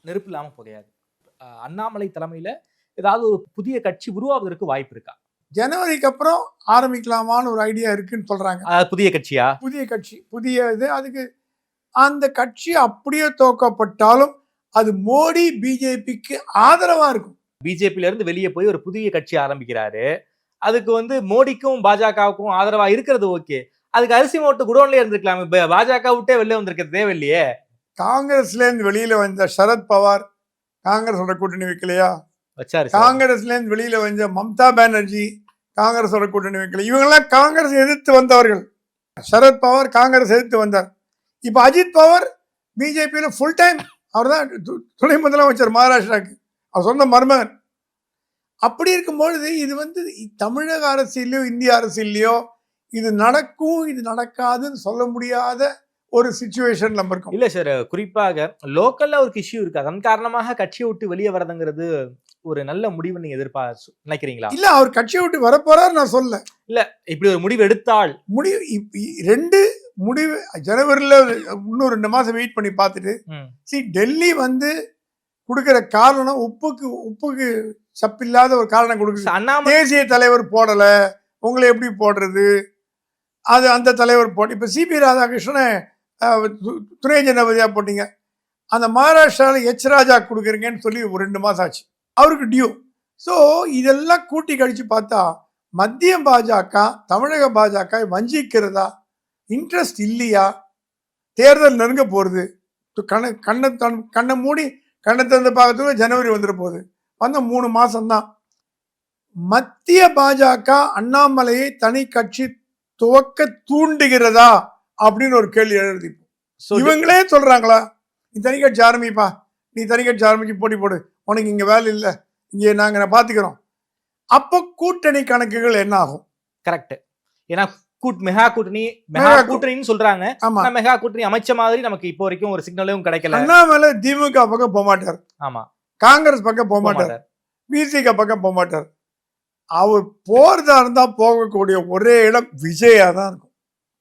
நெருப்பு இல்லாம புகையாது. அண்ணாமலை தலைமையில ஏதாவது ஒரு புதிய கட்சி உருவாவதற்கு வாய்ப்பு இருக்கா? ஜனவரிக்கு அப்புறம் ஆரம்பிக்கலாமான்னு ஒரு ஐடியா இருக்குன்னு சொல்றாங்க. புதிய கட்சியா? புதிய கட்சி, புதிய இது. அதுக்கு அந்த கட்சி அப்படியே தோக்கப்பட்டாலும் அது மோடி பிஜேபிக்கு ஆதரவா இருக்கும். பிஜேபியில இருந்து வெளியே போய் ஒரு புதிய கட்சி ஆரம்பிக்கிறாரு. அதுக்கு மோடிக்கும் பாஜகவுக்கும் ஆதரவா இருக்கிறது ஓகே. அதுக்கு அரிசி மூட்டை குடோன்லயே இருந்திருக்கலாம். பாஜக விட்டே வெளியே வந்திருக்க தேவையில்லையே. காங்கிரஸ்ல இருந்து வெளியில வந்த சரத்பவார் காங்கிரஸோட கூட்டணி வைக்கலையா? வச்சாரு. காங்கிரஸ்ல இருந்து வெளியில வந்த மம்தா பானர்ஜி காங்கிரஸோட கூட்டணி வைக்கல. இவங்கெல்லாம் காங்கிரஸ் எதிர்த்து வந்தவர்கள். சரத்பவார் காங்கிரஸ் எதிர்த்து வந்தார். இப்ப அஜித் பவார் பிஜேபியில ஃபுல் டைம். அவர் தான் துணை முதலமைச்சர் மகாராஷ்டிராக்கு. அவர் சொந்த மருமகன். அப்படி இருக்கும்பொழுது இது தமிழக அரசியலையோ இந்திய அரசியலையோ இது நடக்கும் இது நடக்காதுன்னு சொல்ல முடியாத ஒரு சிச்சுவேஷன் நம்ம இருக்கோம். இல்ல சார், குறிப்பாக லோக்கல்ல ஒரு இஷ்யூ இருக்கு. அதன் காரணமாக கட்சியை விட்டு வெளியே வரதுங்கிறது ஒரு நல்ல முடிவு நீங்க நினைக்கிறீங்களா? இல்ல, அவர் கட்சியை விட்டு வரப்போறாரு நான் சொல்ல. இல்ல, இப்படி ஒரு முடிவு எடுத்தால் ரெண்டு முடிவு ஜனவரியில இன்னும் 2 மாசம் வெயிட் பண்ணி பார்த்துட்டு டெல்லி கொடுக்கிற காரணம் உப்புக்கு சப்பில்லாத ஒரு காரணம் கொடுக்குது. தேசிய தலைவர் போடல, உங்களை எப்படி போடுறது? அது அந்த தலைவர் போட்டு இப்ப சிபி ராதாகிருஷ்ணனை துணை ஜனாதிபதியா போட்டீங்க. அந்த மகாராஷ்டிரால எச் ராஜா கொடுக்குறீங்கன்னு சொல்லி ஒரு 2 மாசம் ஆச்சு அவருக்கு டியூ. ஸோ இதெல்லாம் கூட்டி கழிச்சு பார்த்தா மத்திய பாஜக தமிழக பாஜக வஞ்சிக்கிறதா, இன்ட்ரெஸ்ட் இல்லையா? தேர்தல் நெருங்க போறது. கண்ணை மூடி கண்ணை திறந்து பார்க்கறதுக்கு ஜனவரி வந்துட போகுது. 3 மாசம்தான். மத்திய பாஜக அண்ணாமலையை தனி கட்சி துவக்க தூண்டுகிறதா அப்படின்னு ஒரு கேள்வி எழுதி. இவங்களே சொல்றாங்களா, நீ தனி கட்சி ஆரம்பிப்பா, நீ தனி கட்சி ஆரம்பிச்சு போட்டி போடு, உனக்கு இங்க வேலை இல்லை, இங்கே நாங்க பாத்துக்கிறோம். அப்ப கூட்டணி கணக்குகள் என்ன ஆகும்? கரெக்ட். ஏன்னா மெகா கூட்டணின்னு சொல்றாங்க. மெகா கூட்டணி அமைச்ச மாதிரி நமக்கு இப்போ வரைக்கும் ஒரு சிக்னலும் கிடைக்கல. அண்ணாமலை திமுக பக்கம் போக மாட்டார். ஆமா, காங்கிரஸ் பக்கம் போக மாட்டார், பிசிக பக்கம் போக மாட்டார். அவர் போறதா இருந்தா போகக்கூடிய ஒரே இடம் விஜயா தான் இருக்கும்.